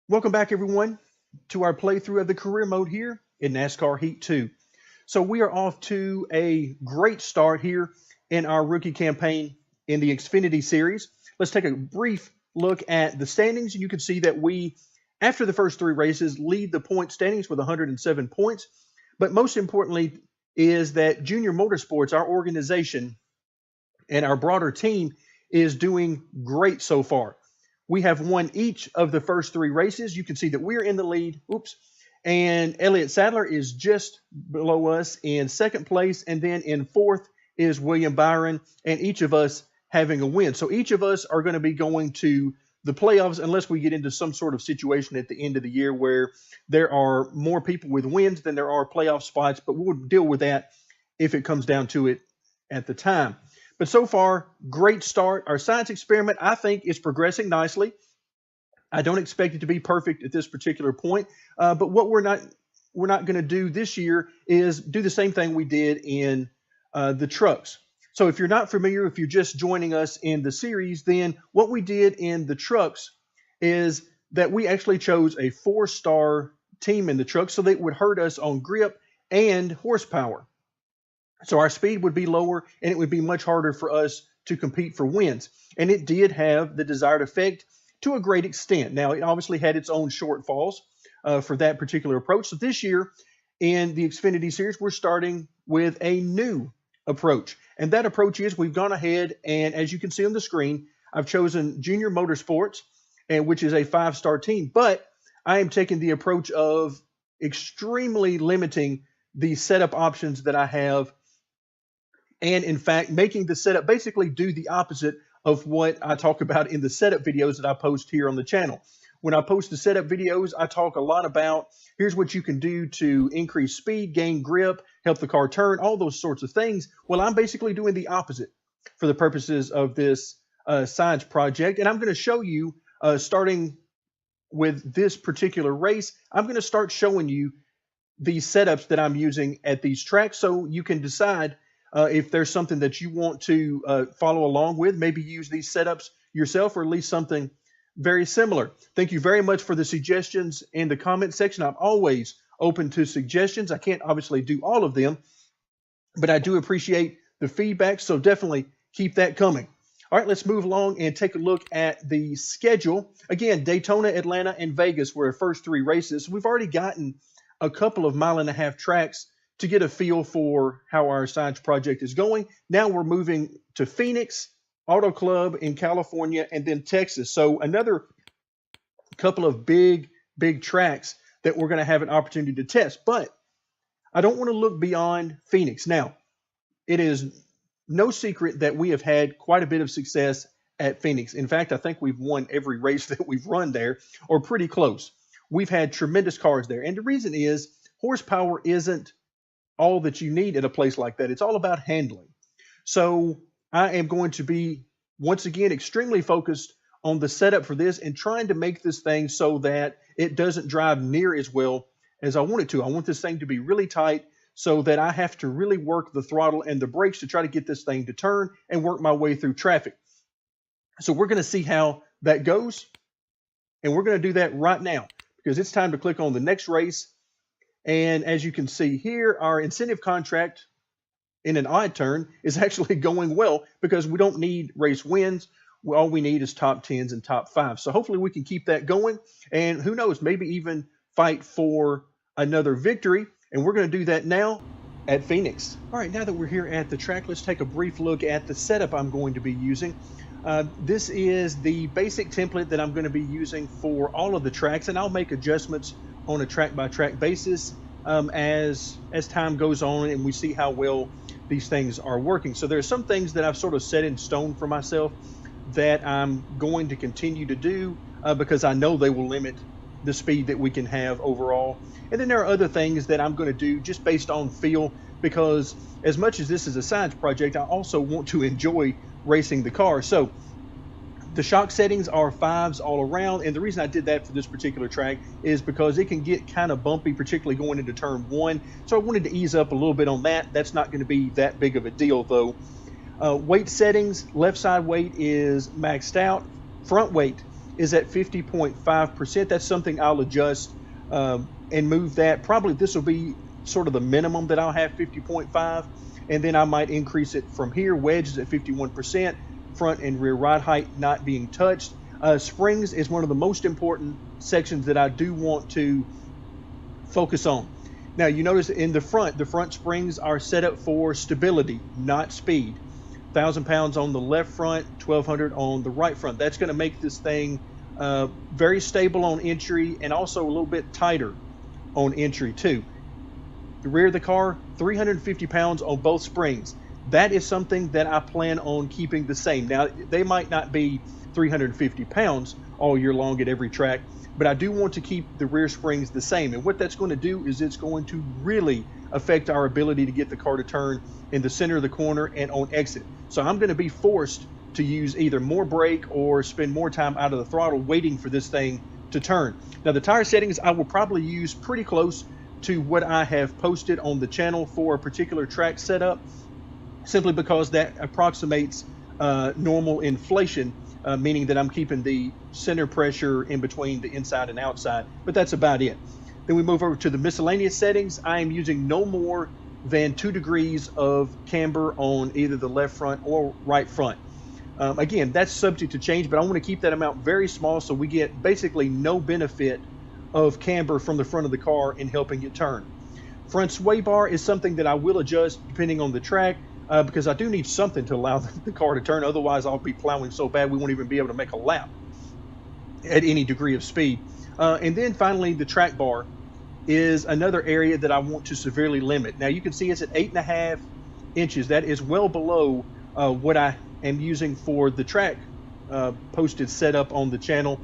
Welcome back, everyone, to our playthrough of the career mode here in NASCAR Heat 2. So we are off to a great start here in our rookie campaign in the Xfinity series. Let's take a brief look at the standings, and you can see that we, after the first three races, lead the point standings with 107 points. But most importantly is that Junior Motorsports, our organization, and our broader team is doing great so far. We have won each of the first three races. You can see that we're in the lead. Oops. And Elliott Sadler is just below us in second place. And then in fourth is William Byron, and each of us having a win. So each of us are going to be going to the playoffs unless we get into some sort of situation at the end of the year where there are more people with wins than there are playoff spots. But we'll deal with that if it comes down to it at the time. But so far, great start. Our science experiment, I think, is progressing nicely. I don't expect it to be perfect at this particular point, but what we're not going to do this year is do the same thing we did in the trucks. So if you're not familiar, if you're just joining us in the series, then what we did in the trucks is that we actually chose a 4-star team in the trucks so that it would hurt us on grip and horsepower. So our speed would be lower, and it would be much harder for us to compete for wins. And it did have the desired effect to a great extent. Now, it obviously had its own shortfalls for that particular approach. So this year in the Xfinity Series, we're starting with a new approach. And that approach is we've gone ahead, and as you can see on the screen, I've chosen Junior Motorsports, which is a 5-star team. But I am taking the approach of extremely limiting the setup options that I have, and in fact, making the setup basically do the opposite of what I talk about in the setup videos that I post here on the channel. When I post the setup videos, I talk a lot about here's what you can do to increase speed, gain grip, help the car turn, all those sorts of things. Well, I'm basically doing the opposite for the purposes of this science project. And I'm going to show you, starting with this particular race, I'm going to start showing you the setups that I'm using at these tracks so you can decide if there's something that you want to follow along with, maybe use these setups yourself or at least something very similar. Thank you very much for the suggestions in the comment section. I'm always open to suggestions. I can't obviously do all of them, but I do appreciate the feedback, so definitely keep that coming. All right, let's move along and take a look at the schedule. Again, Daytona, Atlanta, and Vegas were our first three races. We've already gotten a couple of mile-and-a-half tracks to get a feel for how our science project is going. Now we're moving to Phoenix, Auto Club in California, and then Texas. So another couple of big tracks that we're going to have an opportunity to test. But I don't want to look beyond Phoenix. Now, it is no secret that we have had quite a bit of success at Phoenix. In fact, I think we've won every race that we've run there, or pretty close. We've had tremendous cars there. And the reason is horsepower isn't all that you need at a place like that. It's all about handling. So I am going to be, once again, extremely focused on the setup for this and trying to make this thing so that it doesn't drive near as well as I want it to. I want this thing to be really tight so that I have to really work the throttle and the brakes to try to get this thing to turn and work my way through traffic. So we're going to see how that goes. And we're going to do that right now because it's time to click on the next race. And as you can see here, our incentive contract in an odd turn is actually going well because we don't need race wins. All we need is top 10s and top 5s. So hopefully we can keep that going. And who knows, maybe even fight for another victory. And we're going to do that now at Phoenix. All right, now that we're here at the track, let's take a brief look at the setup I'm going to be using. This is the basic template that I'm going to be using for all of the tracks, and I'll make adjustments on a track-by-track basis as time goes on and we see how well these things are working. So there are some things that I've sort of set in stone for myself that I'm going to continue to do because I know they will limit the speed that we can have overall. And then there are other things that I'm going to do just based on feel, because as much as this is a science project, I also want to enjoy racing the car. So the shock settings are 5s all around, and the reason I did that for this particular track is because it can get kind of bumpy, particularly going into turn 1. So I wanted to ease up a little bit on that. That's not going to be that big of a deal though. Weight settings, left side weight is maxed out. Front weight is at 50.5%. That's something I'll adjust and move that. Probably this will be sort of the minimum that I'll have, 50.5, and then I might increase it from here. Wedge is at 51%, front and rear ride height not being touched. Springs is one of the most important sections that I do want to focus on. Now, you notice in the front springs are set up for stability, not speed. 1,000 pounds on the left front, 1,200 on the right front. That's going to make this thing very stable on entry and also a little bit tighter on entry too. The rear of the car, 350 pounds on both springs. That is something that I plan on keeping the same. Now, they might not be 350 pounds all year long at every track, but I do want to keep the rear springs the same. And what that's going to do is it's going to really affect our ability to get the car to turn in the center of the corner and on exit. So I'm going to be forced to use either more brake or spend more time out of the throttle waiting for this thing to turn. Now, the tire settings I will probably use pretty close to what I have posted on the channel for a particular track setup, simply because that approximates normal inflation, meaning that I'm keeping the center pressure in between the inside and outside, but that's about it. Then we move over to the miscellaneous settings. I am using no more than 2 degrees of camber on either the left front or right front. Again, that's subject to change, but I want to keep that amount very small so we get basically no benefit of camber from the front of the car in helping it turn. Front sway bar is something that I will adjust depending on the track because I do need something to allow the car to turn. Otherwise, I'll be plowing so bad we won't even be able to make a lap at any degree of speed. And then finally, the track bar is another area that I want to severely limit. Now, you can see it's at 8.5 inches. That is well below what I am using for the track posted setup on the channel.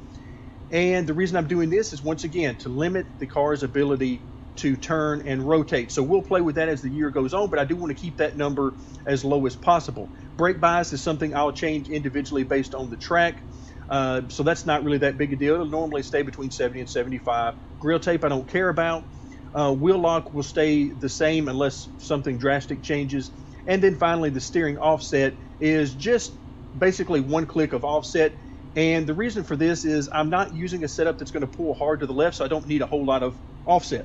And the reason I'm doing this is, once again, to limit the car's ability to turn and rotate. So we'll play with that as the year goes on, but I do want to keep that number as low as possible. Brake bias is something I'll change individually based on the track. So that's not really that big a deal. It'll normally stay between 70 and 75. Grill tape I don't care about. Wheel lock will stay the same unless something drastic changes. And then finally, the steering offset is just basically one click of offset. And the reason for this is I'm not using a setup that's going to pull hard to the left, so I don't need a whole lot of offset,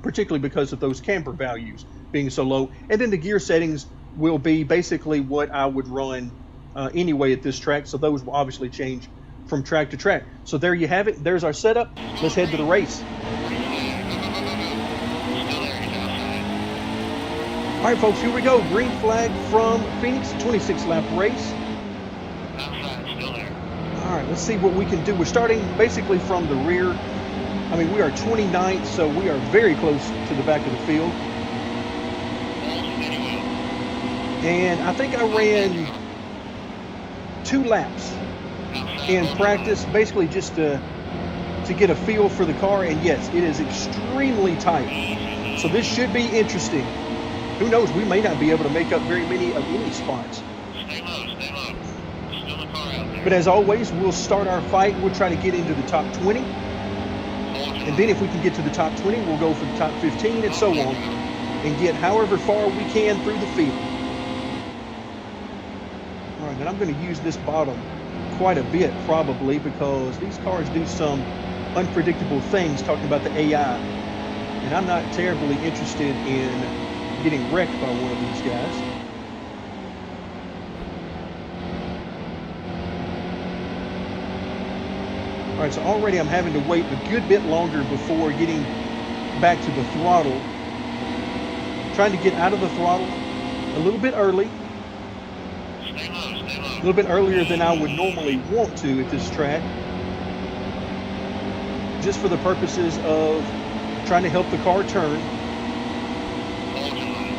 particularly because of those camber values being so low. And then the gear settings will be basically what I would run anyway at this track, so those will obviously change from track to track. So there you have it. There's our setup. Let's head to the race. All right, folks, here we go. Green flag from Phoenix, 26-lap race. All right, let's see what we can do. We're starting basically from the rear. I mean, we are 29th, so we are very close to the back of the field. And I think I ran 2 laps in practice, basically just to get a feel for the car. And yes, it is extremely tight. So this should be interesting. Who knows, we may not be able to make up very many of any spots. Stay low, stay low. Still a car out there. But as always, we'll start our fight. We'll try to get into the top 20. And then if we can get to the top 20, we'll go for the top 15 and so on, and get however far we can through the field. All right, and I'm going to use this bottom quite a bit probably, because these cars do some unpredictable things, talking about the AI. And I'm not terribly interested in getting wrecked by one of these guys. All right, so already I'm having to wait a good bit longer before getting back to the throttle. Trying to get out of the throttle a little bit early. Stay low, stay low. A little bit earlier than I would normally want to at this track. Just for the purposes of trying to help the car turn. Hold your line.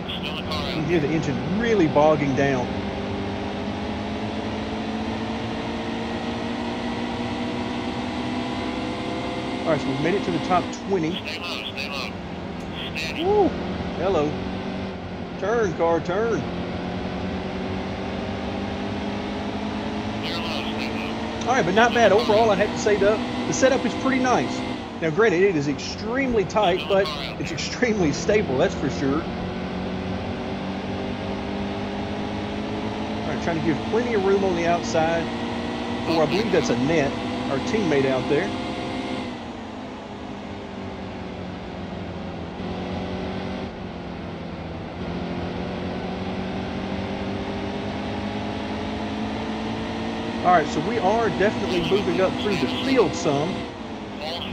Still a car You out can hear the engine really bogging down. All right, so we've made it to the top 20. Stay low, stay low. Steady. Woo! Hello. Turn, car, turn. Clear low, stay low. All right, but not bad. Overall, I'd have to say the setup is pretty nice. Now, granted, it is extremely tight, but it's extremely stable, that's for sure. trying to give plenty of room on the outside for, I believe that's a net, our teammate out there. All right, so we are definitely moving up through the field some.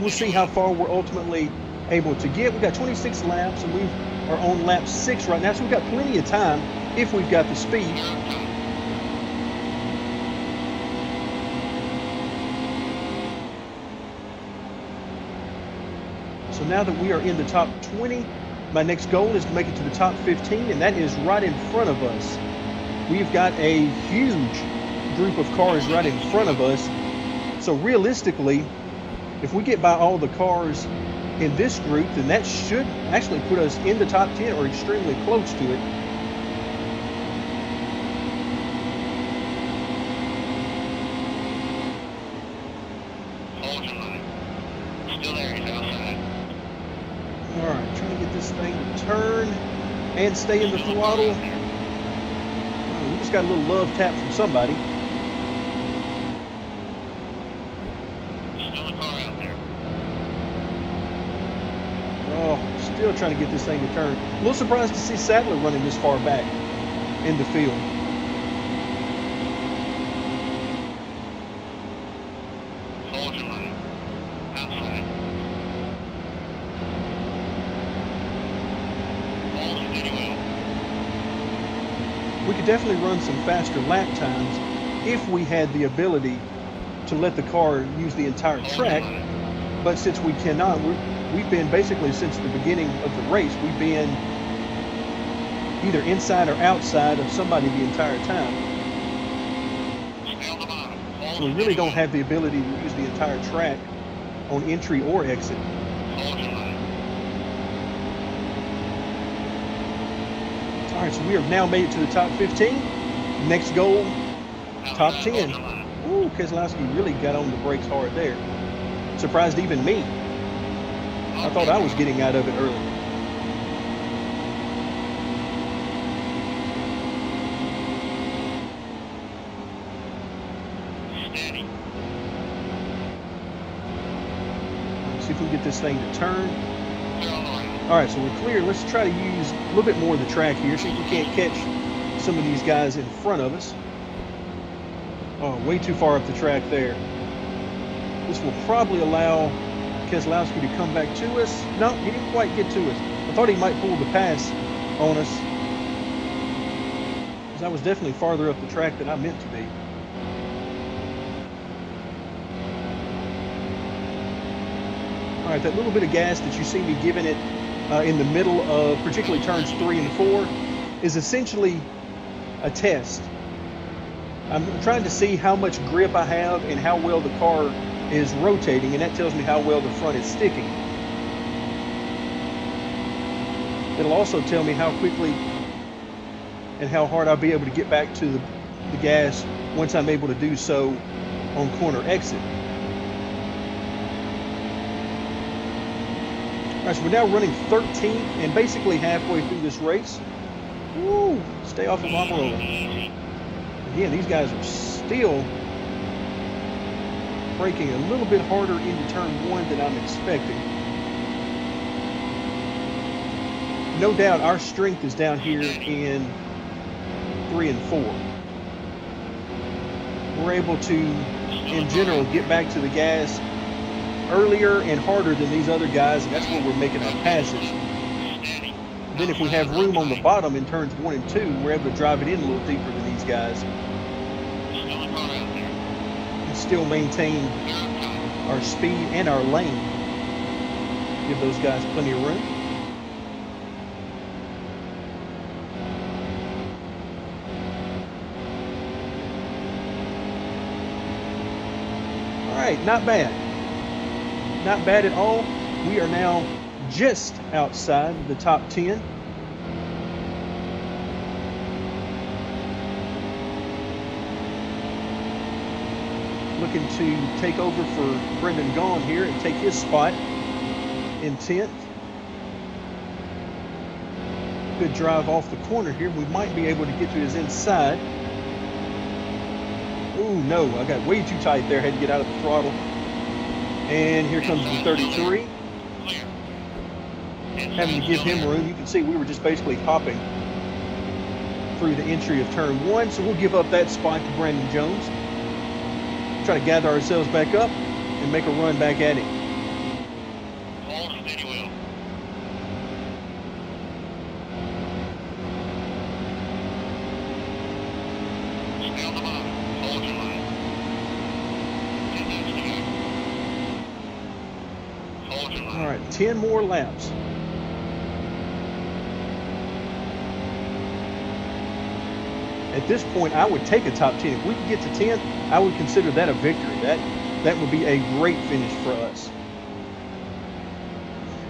We'll see how far we're ultimately able to get. We've got 26 laps, and we are on lap 6 right now, so we've got plenty of time if we've got the speed. So now that we are in the top 20, my next goal is to make it to the top 15, and that is right in front of us. We've got a huge group of cars right in front of us. So realistically, if we get by all the cars in this group, then that should actually put us in the top 10 or extremely close to it. Hold your line. Still there, he's outside. All right, trying to get this thing to turn and stay in the throttle. We just got a little love tap from somebody. Still a car out there. Oh, still trying to get this thing to turn. A little surprised to see Sadler running this far back in the field. Hold your line. Outside. Hold steady well. We could definitely run some faster lap times if we had the ability to let the car use the entire track. But since we cannot, we've been basically since the beginning of the race, we've been either inside or outside of somebody the entire time. Stay on the bottom. So we really don't have the ability to use the entire track on entry or exit. Hold your line. All right, so we have now made it to the top 15. Next goal, top 10. Ooh, Keselowski really got on the brakes hard there. Surprised even me. I thought I was getting out of it early. Steady. Let's see if we can get this thing to turn. Clear on the right. All right, so we're clear. Let's try to use a little bit more of the track here. See if we can't catch some of these guys in front of us. Oh, way too far up the track there. This will probably allow Keselowski to come back to us. No, he didn't quite get to us. I thought he might pull the pass on us, because I was definitely farther up the track than I meant to be. All right, that little bit of gas that you see me giving it in the middle of particularly turns 3 and 4 is essentially a test. I'm trying to see how much grip I have and how well the car is rotating, and that tells me how well the front is sticking. It'll also tell me how quickly and how hard I'll be able to get back to the gas once I'm able to do so on corner exit. All right, so we're now running 13th and basically halfway through this race. Woo! Stay off of my roll. Again, these guys are still braking a little bit harder into turn 1 than I'm expecting. No doubt our strength is down here in 3 and 4. We're able to, in general, get back to the gas earlier and harder than these other guys, and that's where we're making our passes. Then if we have room on the bottom in turns 1 and 2, we're able to drive it in a little deeper than these guys and still maintain our speed and our lane. Give those guys plenty of room. All right, not bad. Not bad at all. We are now just outside the top 10. Looking to take over for Brendan Gaughan here and take his spot in 10th. Good drive off the corner here. We might be able to get to his inside. Ooh, no, I got way too tight there. Had to get out of the throttle. And here comes the 33. Clear. Having to give him room. You can see we were just basically hopping through the entry of turn 1. So we'll give up that spot to Brandon Jones. Try to gather ourselves back up and make a run back at him. Hold steady wheel. Stay on the bottom. Hold your line. 10 laps to go. Hold your line. All right, 10 more laps. At this point, I would take a top 10. If we could get to 10, I would consider that a victory. That would be a great finish for us.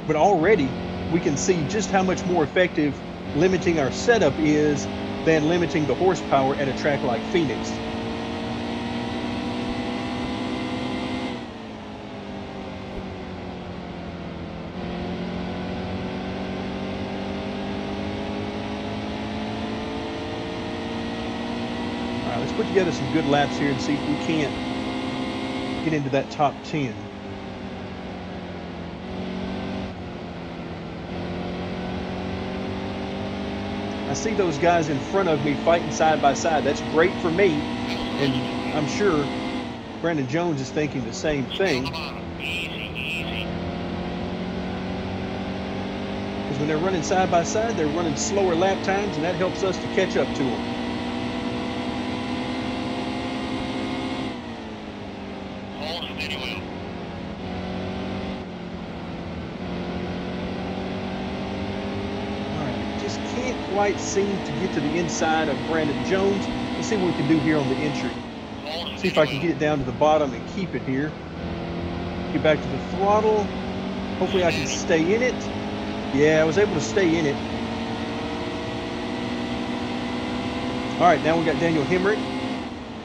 But already, we can see just how much more effective limiting our setup is than limiting the horsepower at a track like Phoenix. Let's put together some good laps here and see if we can't get into that top 10. I see those guys in front of me fighting side by side. That's great for me, and I'm sure Brandon Jones is thinking the same thing. Because when they're running side by side, they're running slower lap times, and that helps us to catch up to them. Quite seem to get to the inside of Brandon Jones. Let's see what we can do here on the entry. See if I can get it down to the bottom and keep it here. Get back to the throttle. Hopefully I can stay in it. Yeah, I was able to stay in it. All right, now we got Daniel Hemrick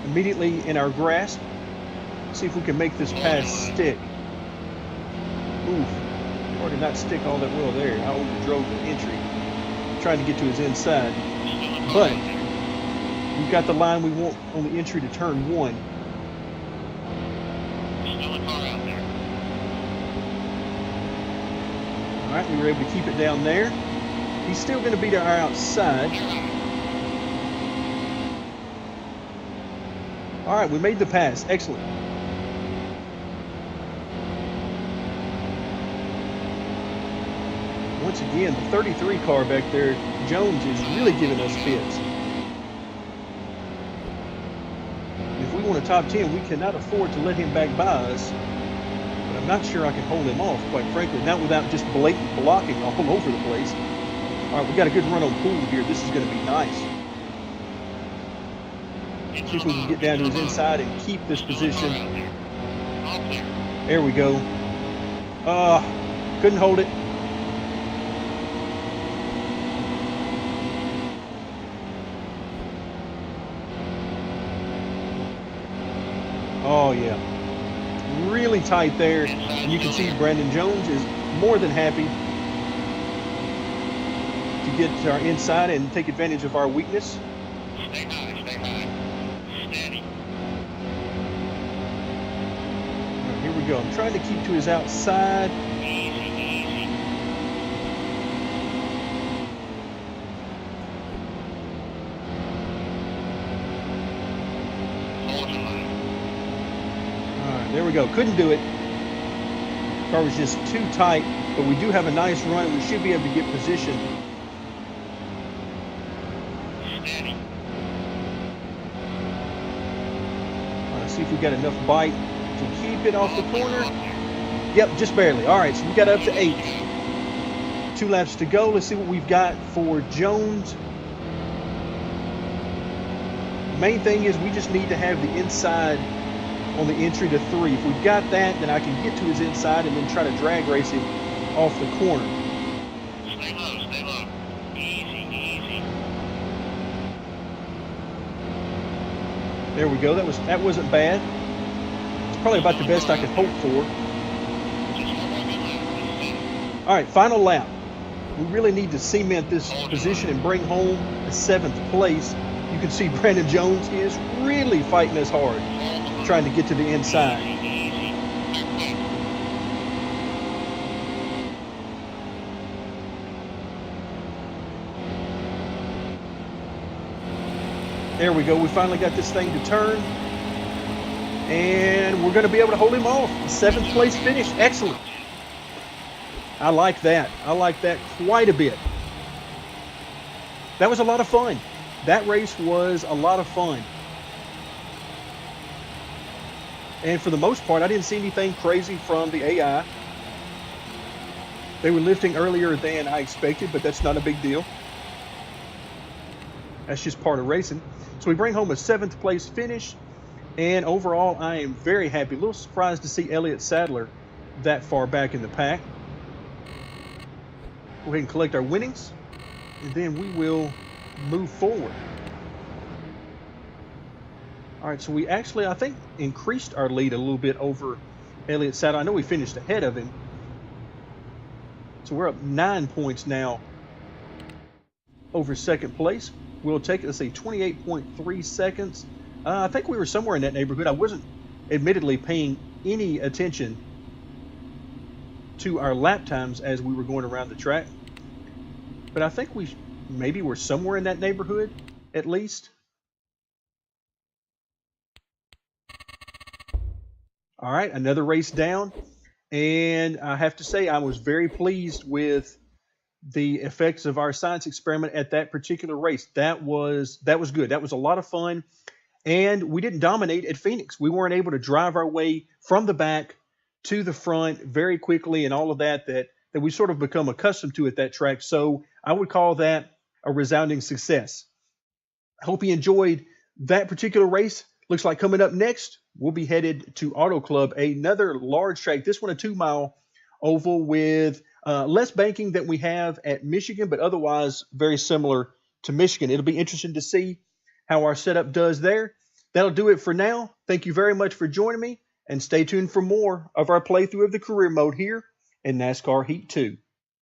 immediately in our grasp. See if we can make this pass stick. Oof, or did not stick all that well there. I overdrove the entry, trying to get to his inside, but we've got the line we want on the entry to turn 1. Still a car out there. All right, we were able to keep it down there. He's still going to be to our outside. All right, we made the pass. Excellent. Once again, the 33 car back there, Jones, is really giving us fits. If we want a top 10, we cannot afford to let him back by us. But I'm not sure I can hold him off, quite frankly, not without just blatant blocking all over the place. All right, we got a good run on Poole here. This is going to be nice. See if we can get down to his inside and keep this position. There we go. Couldn't hold it. Oh, yeah. Really tight there. And you can see Brandon Jones is more than happy to get to our inside and take advantage of our weakness. Stay high, steady. Right, here we go. I'm trying to keep to his outside. Easy. Hold your line. There we go. Couldn't do it. Car was just too tight, but we do have a nice run. We should be able to get positioned. Steady. All right, see if we got enough bite to keep it off the corner. Yep, just barely. All right, so we got up to 8. 2 laps to go. Let's see what we've got for Jones. The main thing is we just need to have the inside on the entry to 3. If we've got that, then I can get to his inside and then try to drag race him off the corner. Stay low. Easy. There we go. That wasn't bad. It's probably about the best I could hope for. Just one more good lap. All right, final lap. We really need to cement this position and bring home a 7th place. You can see Brandon Jones is really fighting us hard, trying to get to the inside. There we go. We finally got this thing to turn. And we're going to be able to hold him off. 7th place finish. Excellent. I like that. I like that quite a bit. That was a lot of fun. That race was a lot of fun. And for the most part, I didn't see anything crazy from the AI. They were lifting earlier than I expected, but that's not a big deal. That's just part of racing. So we bring home a 7th place finish. And overall, I am very happy. A little surprised to see Elliott Sadler that far back in the pack. Go ahead and collect our winnings, and then we will move forward. All right, so we actually, I think, increased our lead a little bit over Elliott Sadler. I know we finished ahead of him. So we're up 9 points now over 2nd place. We'll take it, let's see, 28.3 seconds. I think we were somewhere in that neighborhood. I wasn't admittedly paying any attention to our lap times as we were going around the track. But I think we maybe were somewhere in that neighborhood, at least. All right, another race down. And I have to say, I was very pleased with the effects of our science experiment at that particular race. That was good. That was a lot of fun. And we didn't dominate at Phoenix. We weren't able to drive our way from the back to the front very quickly and all of that we sort of become accustomed to at that track. So I would call that a resounding success. I hope you enjoyed that particular race. Looks like coming up next, we'll be headed to Auto Club, another large track, this one a 2-mile oval with less banking than we have at Michigan, but otherwise very similar to Michigan. It'll be interesting to see how our setup does there. That'll do it for now. Thank you very much for joining me, and stay tuned for more of our playthrough of the career mode here in NASCAR Heat 2.